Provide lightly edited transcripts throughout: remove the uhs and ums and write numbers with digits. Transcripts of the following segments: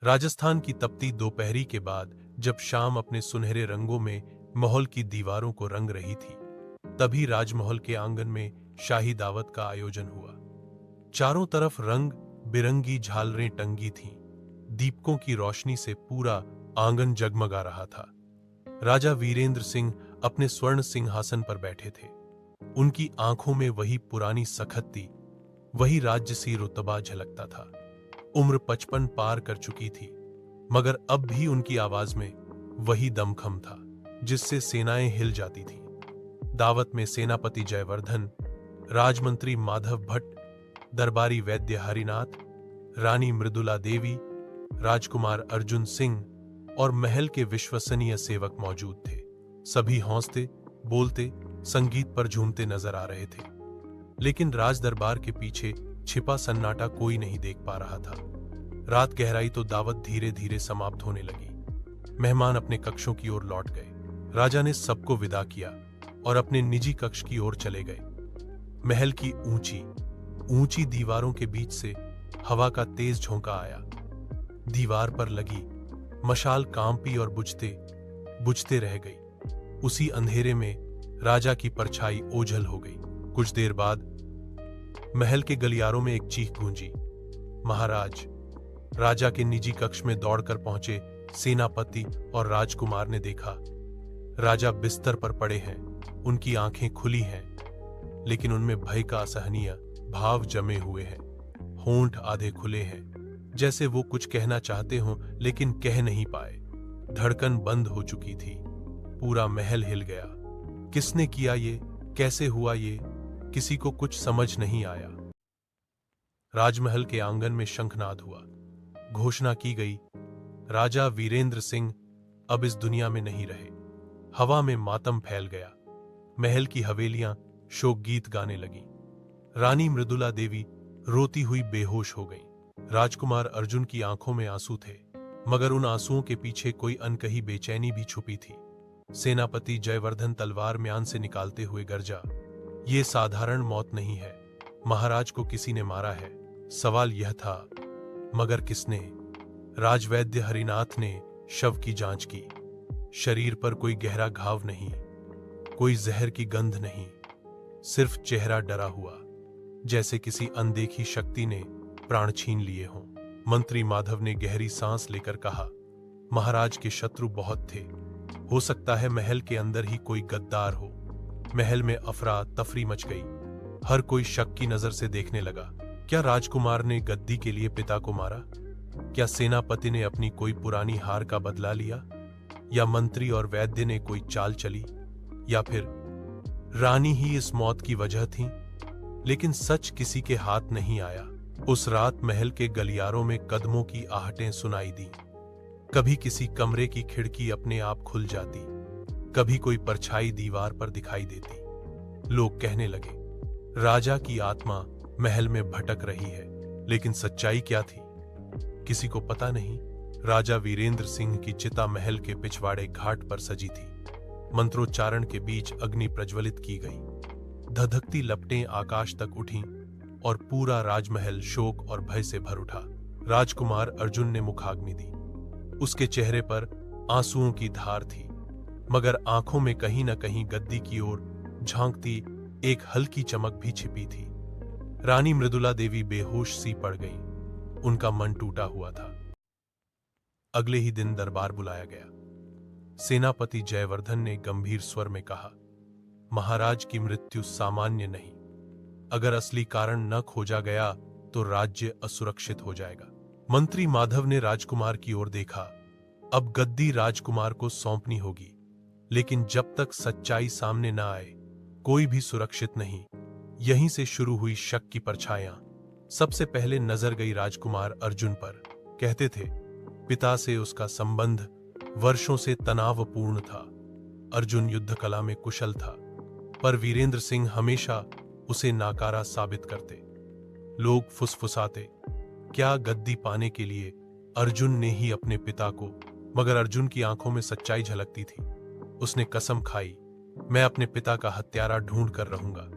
राजस्थान की तपती दोपहरी के बाद जब शाम अपने सुनहरे रंगों में महल की दीवारों को रंग रही थी, तभी राजमहल के आंगन में शाही दावत का आयोजन हुआ। चारों तरफ रंग बिरंगी झालरें टंगी थीं। दीपकों की रोशनी से पूरा आंगन जगमगा रहा था। राजा वीरेंद्र सिंह अपने स्वर्ण सिंहासन पर बैठे थे। उनकी आंखों में वही पुरानी सखत्ती, वही राजसी रुतबा झलकता था। उम्र 55 पार कर चुकी थी, मगर अब भी उनकी आवाज में वही दमखम था जिससे सेनाएं हिल जाती थीं। दावत में सेनापति जयवर्धन, राजमंत्री माधव भट्ट, दरबारी वैद्य हरिनाथ, रानी मृदुला देवी, राजकुमार अर्जुन सिंह और महल के विश्वसनीय सेवक मौजूद थे। सभी हंसते, बोलते, संगीत पर झूमते नजर आ रहे थे, लेकिन राज दरबार के पीछे छिपा सन्नाटा कोई नहीं देख पा रहा था। रात गहराई तो दावत धीरे धीरे समाप्त होने लगी। मेहमान अपने कक्षों की ओर लौट गए। राजा ने सबको विदा किया और अपने निजी कक्ष की ओर चले गए। महल की ऊंची ऊंची दीवारों के बीच से हवा का तेज झोंका आया। दीवार पर लगी मशाल कांपी और बुझते बुझते रह गई। उसी अंधेरे में राजा की परछाई ओझल हो गई। कुछ देर बाद महल के गलियारों में एक चीख गूंजी। महाराज! राजा के निजी कक्ष में दौड़कर पहुंचे सेनापति और राजकुमार ने देखा, राजा बिस्तर पर पड़े हैं। उनकी आंखें खुली हैं, लेकिन उनमें भय का असहनीय भाव जमे हुए हैं। होंठ आधे खुले हैं, जैसे वो कुछ कहना चाहते हों लेकिन कह नहीं पाए। धड़कन बंद हो चुकी थी। पूरा महल हिल गया। किसने किया ये? कैसे हुआ ये? किसी को कुछ समझ नहीं आया। राजमहल के आंगन में शंखनाद हुआ। घोषणा की गई, राजा वीरेंद्र सिंह अब इस दुनिया में नहीं रहे। हवा में मातम फैल गया। महल की हवेलियां शोक गीत गाने लगीं। रानी मृदुला देवी रोती हुई बेहोश हो गई। राजकुमार अर्जुन की आंखों में आंसू थे, मगर उन आंसुओं के पीछे कोई अनकही बेचैनी भी छुपी थी। सेनापति जयवर्धन तलवार म्यान से निकालते हुए गरजा, ये साधारण मौत नहीं है। महाराज को किसी ने मारा है। सवाल यह था, मगर किसने? राजवैद्य हरिनाथ ने शव की जांच की। शरीर पर कोई गहरा घाव नहीं, कोई जहर की गंध नहीं, सिर्फ चेहरा डरा हुआ, जैसे किसी अनदेखी शक्ति ने प्राण छीन लिए हों। मंत्री माधव ने गहरी सांस लेकर कहा, महाराज के शत्रु बहुत थे। हो सकता है महल के अंदर ही कोई गद्दार हो। महल में अफरा तफरी मच गई। हर कोई शक की नजर से देखने लगा। क्या राजकुमार ने गद्दी के लिए पिता को मारा? क्या सेनापति ने अपनी कोई पुरानी हार का बदला लिया? या मंत्री और वैद्य ने कोई चाल चली? या फिर रानी ही इस मौत की वजह थी? लेकिन सच किसी के हाथ नहीं आया। उस रात महल के गलियारों में कदमों की आहटें सुनाई दी। कभी किसी कमरे की खिड़की अपने आप खुल जाती, कभी कोई परछाई दीवार पर दिखाई देती। लोग कहने लगे, राजा की आत्मा महल में भटक रही है। लेकिन सच्चाई क्या थी? किसी को पता नहीं। राजा वीरेंद्र सिंह की चिता महल के पिछवाड़े घाट पर सजी थी। मंत्रोच्चारण के बीच अग्नि प्रज्वलित की गई। धधकती लपटें आकाश तक उठीं और पूरा राजमहल शोक और भय से भर उठा। राजकुमार अर्जुन ने मुखाग्नि दी। उसके चेहरे पर आंसुओं की धार थी, मगर आंखों में कहीं न कहीं गद्दी की ओर झांकती एक हल्की चमक भी छिपी थी। रानी मृदुला देवी बेहोश सी पड़ गईं। उनका मन टूटा हुआ था। अगले ही दिन दरबार बुलाया गया। सेनापति जयवर्धन ने गंभीर स्वर में कहा, महाराज की मृत्यु सामान्य नहीं। अगर असली कारण न खोजा गया तो राज्य असुरक्षित हो जाएगा। मंत्री माधव ने राजकुमार की ओर देखा। अब गद्दी राजकुमार को सौंपनी होगी, लेकिन जब तक सच्चाई सामने न आए कोई भी सुरक्षित नहीं। यहीं से शुरू हुई शक की परछाइयां। सबसे पहले नजर गई राजकुमार अर्जुन पर। कहते थे, पिता से उसका संबंध वर्षों से तनावपूर्ण था। अर्जुन युद्ध कला में कुशल था, पर वीरेंद्र सिंह हमेशा उसे नाकारा साबित करते। लोग फुसफुसाते, क्या गद्दी पाने के लिए अर्जुन ने ही अपने पिता को? मगर अर्जुन की आंखों में सच्चाई झलकती थी। उसने कसम खाई, मैं अपने पिता का हत्यारा ढूंढ कर रहूंगा।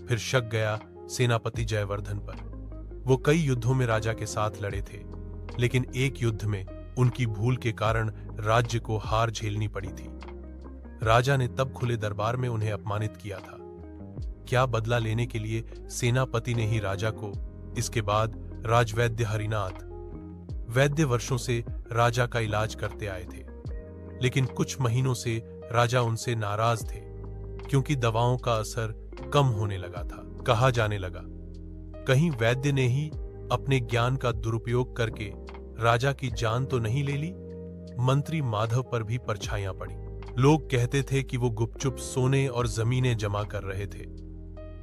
फिर शक गया सेनापति जयवर्धन पर। वो कई युद्धों में राजा के साथ लड़े थे, लेकिन एक युद्ध में उनकी भूल के कारण राज्य को हार झेलनी पड़ी थी। राजा ने तब खुले दरबार में उन्हें अपमानित किया था। क्या बदला लेने के लिए सेनापति ने ही राजा को। इसके बाद राजवैद्य हरिनाथ वैद्य वर्षों से राजा का इलाज करते आए थे, लेकिन कुछ महीनों से राजा उनसे नाराज थे क्योंकि दवाओं का असर कम होने लगा था। कहा जाने लगा कहीं वैद्य ने ही अपने ज्ञान का दुरुपयोग करके राजा की जान तो नहीं ले ली। मंत्री माधव पर भी परछाइयां पड़ी। लोग कहते थे कि वो गुपचुप सोने और जमीनें जमा कर रहे थे।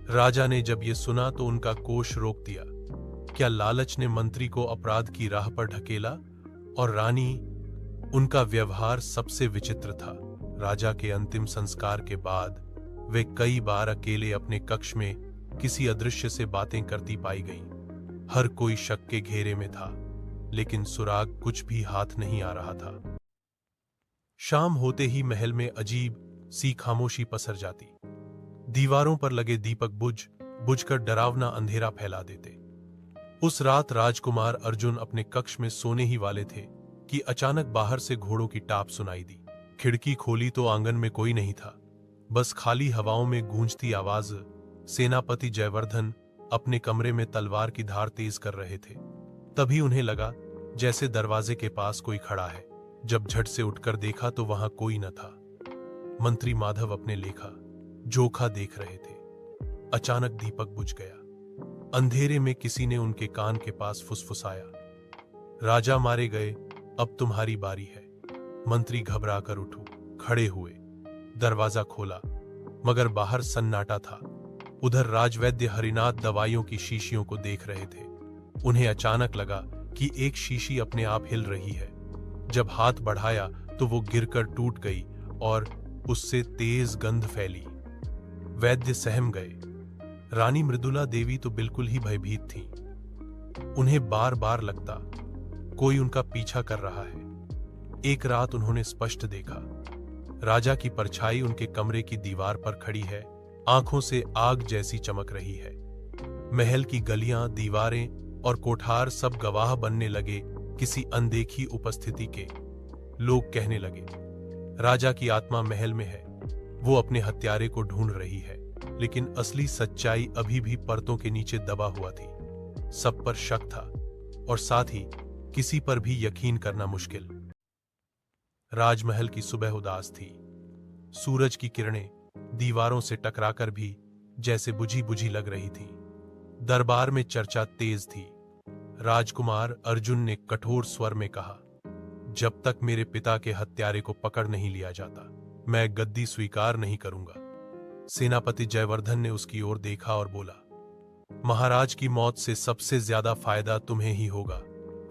राजा ने जब ये सुना तो उनका कोष रोक दिया। क्या लालच ने मंत्री को अपराध की राह पर ढकेला? और रानी, उनका व्यवहार सबसे विचित्र था। राजा के अंतिम संस्कार के बाद वे कई बार अकेले अपने कक्ष में किसी अदृश्य से बातें करती पाई गईं। हर कोई शक के घेरे में था, लेकिन सुराग कुछ भी हाथ नहीं आ रहा था। शाम होते ही महल में अजीब सी खामोशी पसर जाती। दीवारों पर लगे दीपक बुझकर डरावना अंधेरा फैला देते। उस रात राजकुमार अर्जुन अपने कक्ष में सोने ही वाले थे कि अचानक बाहर से घोड़ों की टाप सुनाई दी। खिड़की खोली तो आंगन में कोई नहीं था, बस खाली हवाओं में गूंजती आवाज। सेनापति जयवर्धन अपने कमरे में तलवार की धार तेज कर रहे थे। तभी उन्हें लगा जैसे दरवाजे के पास कोई खड़ा है। जब झट से उठकर देखा तो वहां कोई न था। मंत्री माधव अपने लेखा जोखा देख रहे थे। अचानक दीपक बुझ गया। अंधेरे में किसी ने उनके कान के पास फुसफुसाया, राजा मारे गए, अब तुम्हारी बारी है। मंत्री घबरा कर उठो, खड़े हुए, दरवाजा खोला, मगर बाहर सन्नाटा था। उधर राजवैद्य हरिनाथ दवाइयों की शीशियों को देख रहे थे। उन्हें अचानक लगा कि एक शीशी अपने आप हिल रही है। जब हाथ बढ़ाया तो वो गिरकर टूट गई और उससे तेज गंध फैली। वैद्य सहम गए। रानी मृदुला देवी तो बिल्कुल ही भयभीत थीं। उन्हें बार बार लगता कोई उनका पीछा कर रहा है। एक रात उन्होंने स्पष्ट देखा, राजा की परछाई उनके कमरे की दीवार पर खड़ी है, आंखों से आग जैसी चमक रही है। महल की गलियां, दीवारें और कोठार सब गवाह बनने लगे किसी अनदेखी उपस्थिति के। लोग कहने लगे, राजा की आत्मा महल में है, वो अपने हत्यारे को ढूंढ रही है। लेकिन असली सच्चाई अभी भी परतों के नीचे दबा हुआ थी। सब पर शक था और साथ ही किसी पर भी यकीन करना मुश्किल। राजमहल की सुबह उदास थी। सूरज की किरणें दीवारों से टकराकर भी जैसे बुझी बुझी लग रही थीं। दरबार में चर्चा तेज थी। राजकुमार अर्जुन ने कठोर स्वर में कहा, जब तक मेरे पिता के हत्यारे को पकड़ नहीं लिया जाता, मैं गद्दी स्वीकार नहीं करूंगा। सेनापति जयवर्धन ने उसकी ओर देखा और बोला, महाराज की मौत से सबसे ज्यादा फायदा तुम्हें ही होगा।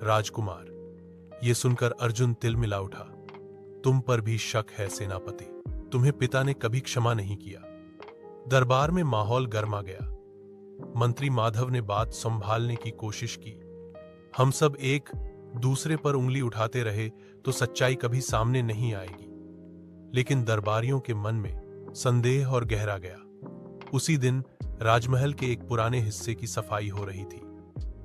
राजकुमार, यह सुनकर अर्जुन तिलमिला उठा। तुम पर भी शक है सेनापति, तुम्हें पिता ने कभी क्षमा नहीं किया। दरबार में माहौल गर्मा गया। मंत्री माधव ने बात संभालने की कोशिश की। हम सब एक दूसरे पर उंगली उठाते रहे तो सच्चाई कभी सामने नहीं आएगी। लेकिन दरबारियों के मन में संदेह और गहरा गया। उसी दिन राजमहल के एक पुराने हिस्से की सफाई हो रही थी।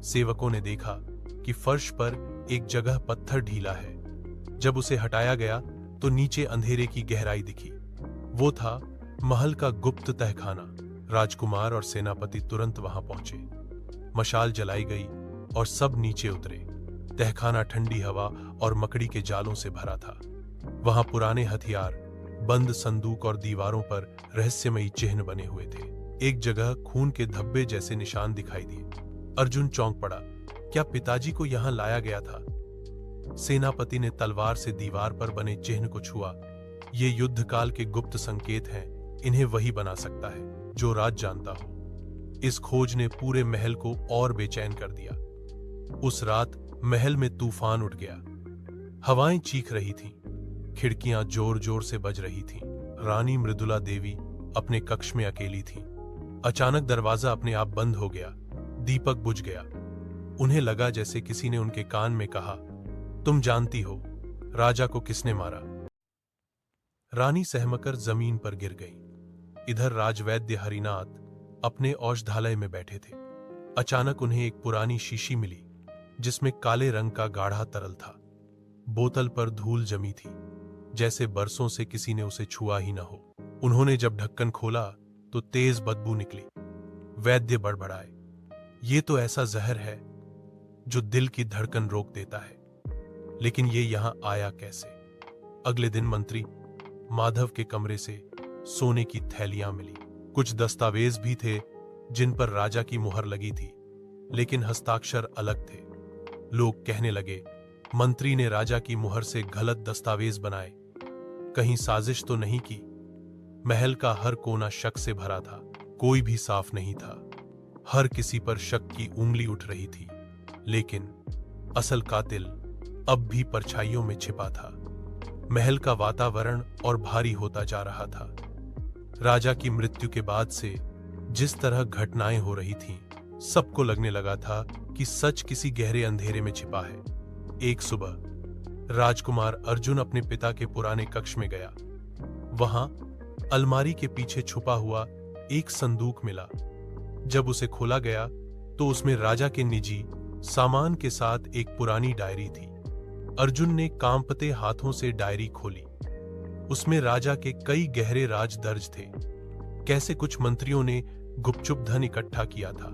सेवकों ने देखा कि फर्श पर एक जगह पत्थर ढीला है। जब उसे हटाया गया तो नीचे अंधेरे की गहराई दिखी। वो था महल का गुप्त तहखाना। राजकुमार और सेनापति तुरंत वहां पहुंचे। मशाल जलाई गई और सब नीचे उतरे। तहखाना ठंडी हवा और मकड़ी के जालों से भरा था। वहां पुराने हथियार, बंद संदूक और दीवारों पर रहस्यमयी चिन्ह बने हुए थे। एक जगह खून के धब्बे जैसे निशान दिखाई दिए। अर्जुन चौंक पड़ा। क्या पिताजी को यहां लाया गया था? सेनापति ने तलवार से दीवार पर बने चिन्ह को छुआ। ये युद्धकाल के गुप्त संकेत हैं। इन्हें वही बना सकता है जो राज जानता हो। इस खोज ने पूरे महल को और बेचैन कर दिया। उस रात महल में तूफान उठ गया। हवाएं चीख रही थीं, खिड़कियां जोर जोर से बज रही थीं। रानी मृदुला देवी अपने कक्ष में अकेली थीं। अचानक दरवाजा अपने आप बंद हो गया। दीपक बुझ गया। उन्हें लगा जैसे किसी ने उनके कान में कहा, तुम जानती हो राजा को किसने मारा? रानी सहमकर जमीन पर गिर गई। इधर राजवैद्य हरिनाथ अपने औषधालय में बैठे थे। अचानक उन्हें एक पुरानी शीशी मिली। जिसमें काले रंग का गाढ़ा तरल था। बोतल पर धूल जमी थी, जैसे बरसों से किसी ने उसे छुआ ही न हो। उन्होंने जब ढक्कन खोला तो तेज बदबू निकली। वैद्य बड़बड़ाए, ये तो ऐसा जहर है जो दिल की धड़कन रोक देता है, लेकिन ये यहां आया कैसे? अगले दिन मंत्री माधव के कमरे से सोने की थैलियां मिली। कुछ दस्तावेज भी थे जिन पर राजा की मुहर लगी थी, लेकिन हस्ताक्षर अलग थे। लोग कहने लगे, मंत्री ने राजा की मुहर से गलत दस्तावेज बनाए। कहीं साजिश तो नहीं की? महल का हर कोना शक से भरा था, कोई भी साफ नहीं था। हर किसी पर शक की उंगली उठ रही थी, लेकिन असल कातिल अब भी परछाइयों में छिपा था। महल का वातावरण और भारी होता जा रहा था। राजा की मृत्यु के बाद से जिस तरह घटनाएं हो रही थीं, सबको लगने लगा था कि सच किसी गहरे अंधेरे में छिपा है। एक सुबह राजकुमार अर्जुन अपने पिता के पुराने कक्ष में गया। वहां अलमारी के पीछे छुपा हुआ एक संदूक मिला। जब उसे खोला गया तो उसमें राजा के निजी सामान के साथ एक पुरानी डायरी थी। अर्जुन ने कांपते हाथों से डायरी खोली। उसमें राजा के कई गहरे राज दर्ज थे। कैसे कुछ मंत्रियों ने गुपचुप धन इकट्ठा किया था,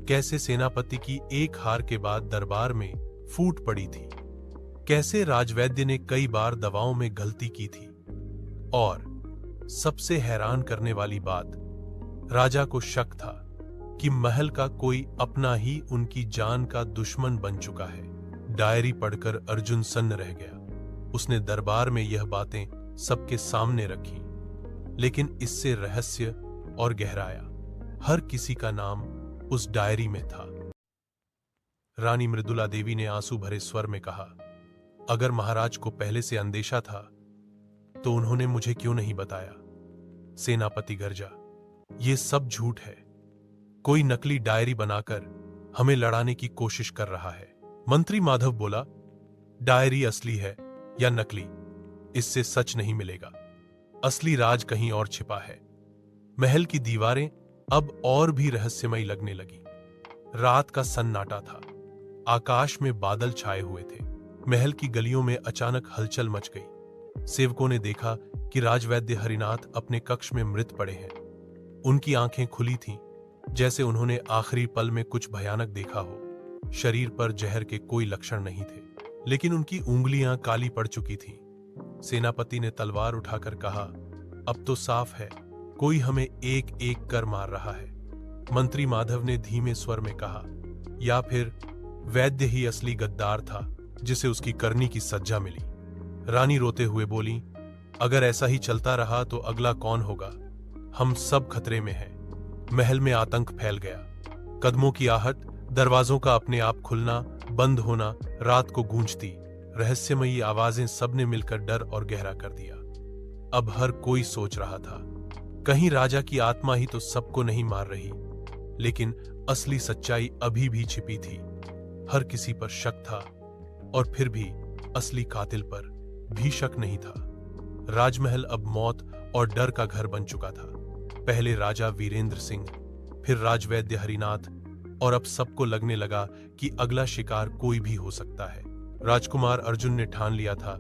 कैसे सेनापति की एक हार के बाद दरबार में फूट पड़ी थी, कैसे राजवैद्य ने कई बार दवाओं में गलती की थी, और सबसे हैरान करने वाली बात, राजा को शक था कि महल का कोई अपना ही उनकी जान का दुश्मन बन चुका है। डायरी पढ़कर अर्जुन सन्न रह गया। उसने दरबार में यह बातें सबके सामने रखी, लेकिन इससे रहस्य और गहराया। हर किसी का नाम उस डायरी में था। रानी मृदुला देवी ने आंसू भरे स्वर में कहा, अगर महाराज को पहले से अंदेशा था तो उन्होंने मुझे क्यों नहीं बताया? सेनापति गर्जा, ये सब झूठ है। कोई नकली डायरी बनाकर हमें लड़ाने की कोशिश कर रहा है। मंत्री माधव बोला, डायरी असली है या नकली, इससे सच नहीं मिलेगा। असली राज कहीं और छिपा है। महल की दीवारें अब और भी रहस्यमयी लगने लगी। रात का सन्नाटा था। आकाश में बादल छाए हुए थे। महल की गलियों में अचानक हलचल मच गई। सेवकों ने देखा कि राजवैद्य हरिनाथ अपने कक्ष में मृत पड़े हैं। उनकी आंखें खुली थीं, जैसे उन्होंने आखिरी पल में कुछ भयानक देखा हो। शरीर पर जहर के कोई लक्षण नहीं थे, लेकिन उनकी उंगलियां काली पड़ चुकी थीं। सेनापति ने तलवार उठाकर कहा, अब तो साफ है, कोई हमें एक एक कर मार रहा है। मंत्री माधव ने धीमे स्वर में कहा, या फिर वैद्य ही असली गद्दार था जिसे उसकी करनी की सज्जा मिली। रानी रोते हुए बोली, अगर ऐसा ही चलता रहा तो अगला कौन होगा? हम सब खतरे में हैं। महल में आतंक फैल गया। कदमों की आहट, दरवाजों का अपने आप खुलना बंद होना रात को गूंजती रहस्यमयी आवाजें सबने मिलकर डर और गहरा कर दिया। अब हर कोई सोच रहा था, कहीं राजा की आत्मा ही तो सबको नहीं मार रही। लेकिन असली सच्चाई अभी भी छिपी थी। हर किसी पर शक था, और फिर भी असली कातिल पर भी शक नहीं था। राजमहल अब मौत और डर का घर बन चुका था। पहले राजा वीरेंद्र सिंह, फिर राजवैद्य हरिनाथ, और अब सबको लगने लगा कि अगला शिकार कोई भी हो सकता है। राजकुमार अर्जुन ने ठान लिया था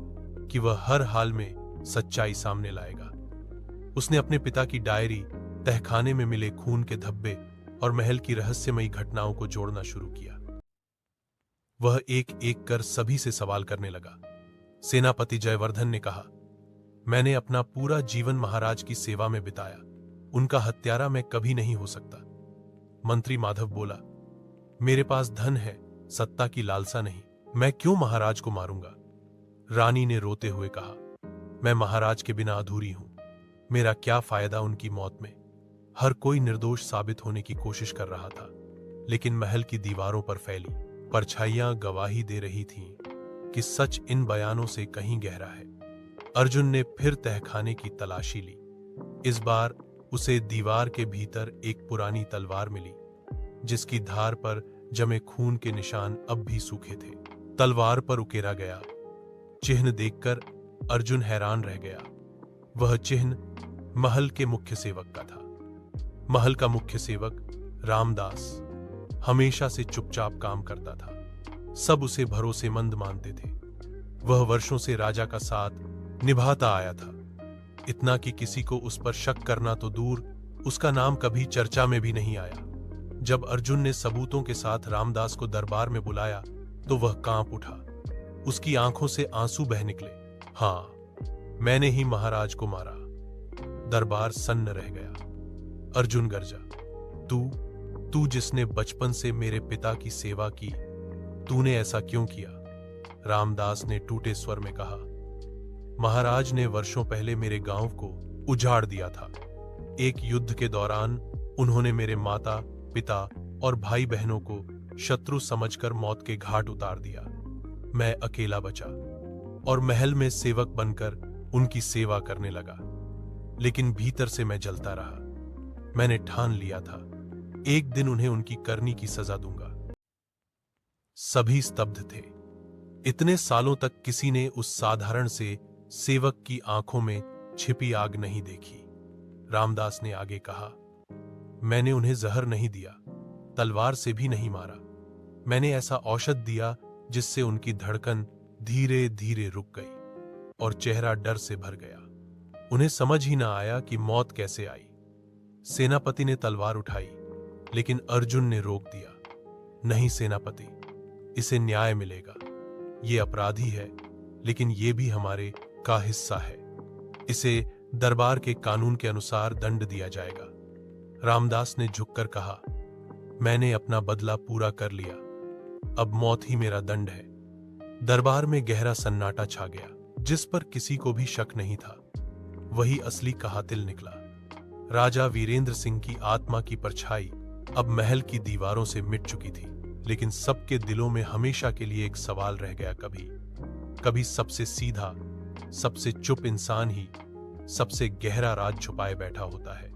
कि वह हर हाल में सच्चाई सामने लाएगा। उसने अपने पिता की डायरी, तहखाने में मिले खून के धब्बे और महल की रहस्यमयी घटनाओं को जोड़ना शुरू किया। वह एक एक कर सभी से सवाल करने लगा। सेनापति जयवर्धन ने कहा, मैंने अपना पूरा जीवन महाराज की सेवा में बिताया, उनका हत्यारा मैं कभी नहीं हो सकता। मंत्री माधव बोला, मेरे पास धन है, सत्ता की लालसा नहीं, मैं क्यों महाराज को मारूंगा? रानी ने रोते हुए कहा, मैं महाराज के बिना अधूरी हूं, मेरा क्या फायदा उनकी मौत में? हर कोई निर्दोष साबित होने की कोशिश कर रहा था, लेकिन महल की दीवारों पर फैली परछाइयां गवाही दे रही थीं कि सच इन बयानों से कहीं गहरा है। अर्जुन ने फिर तहखाने की तलाशी ली। इस बार उसे दीवार के भीतर एक पुरानी तलवार मिली, जिसकी धार पर जमे खून के निशान अब भी सूखे थे। तलवार पर उकेरा गया चिन्ह देखकर अर्जुन हैरान रह गया। वह चिन्ह महल के मुख्य सेवक का था। महल का मुख्य सेवक रामदास हमेशा से चुपचाप काम करता था। सब उसे भरोसेमंद मानते थे। वह वर्षों से राजा का साथ निभाता आया था, इतना कि किसी को उस पर शक करना तो दूर, उसका नाम कभी चर्चा में भी नहीं आया। जब अर्जुन ने सबूतों के साथ रामदास को दरबार में बुलाया तो वह कांप उठा। उसकी आंखों से आंसू बह निकले। हाँ, मैंने ही महाराज को मारा। दरबार सन्न रह गया। अर्जुन गरजा, तू जिसने बचपन से मेरे पिता की सेवा की, तूने ऐसा क्यों किया? रामदास ने टूटे स्वर में कहा, महाराज ने वर्षों पहले मेरे गांव को उजाड़ दिया था। एक युद्ध के दौरान उन्होंने मेरे माता, पिता और भाई बहनों को शत्रु समझकर मौत के घाट उतार दिया। मैं अकेला बचा और महल में सेवक बनकर उनकी सेवा करने लगा, लेकिन भीतर से मैं जलता रहा। मैंने ठान लिया था, एक दिन उन्हें उनकी करनी की सजा दूंगा। सभी स्तब्ध थे। इतने सालों तक किसी ने उस साधारण से सेवक की आंखों में छिपी आग नहीं देखी। रामदास ने आगे कहा, मैंने उन्हें जहर नहीं दिया, तलवार से भी नहीं मारा। मैंने ऐसा औषध दिया जिससे उनकी धड़कन धीरे धीरे रुक गई और चेहरा डर से भर गया। उन्हें समझ ही ना आया कि मौत कैसे आई। सेनापति ने तलवार उठाई, लेकिन अर्जुन ने रोक दिया। नहीं सेनापति, इसे न्याय मिलेगा। ये अपराधी है, लेकिन ये भी हमारे का हिस्सा है। इसे दरबार के कानून के अनुसार दंड दिया जाएगा। रामदास ने झुककर कहा, मैंने अपना बदला पूरा कर लिया, अब मौत ही मेरा दंड है। दरबार में गहरा सन्नाटा छा गया। जिस पर किसी को भी शक नहीं था, वही असली कातिल निकला। राजा वीरेंद्र सिंह की आत्मा की परछाई अब महल की दीवारों से मिट चुकी थी, लेकिन सबके दिलों में हमेशा के लिए एक सवाल रह गया, कभी सबसे सीधा, सबसे चुप इंसान ही सबसे गहरा राज छुपाए बैठा होता है।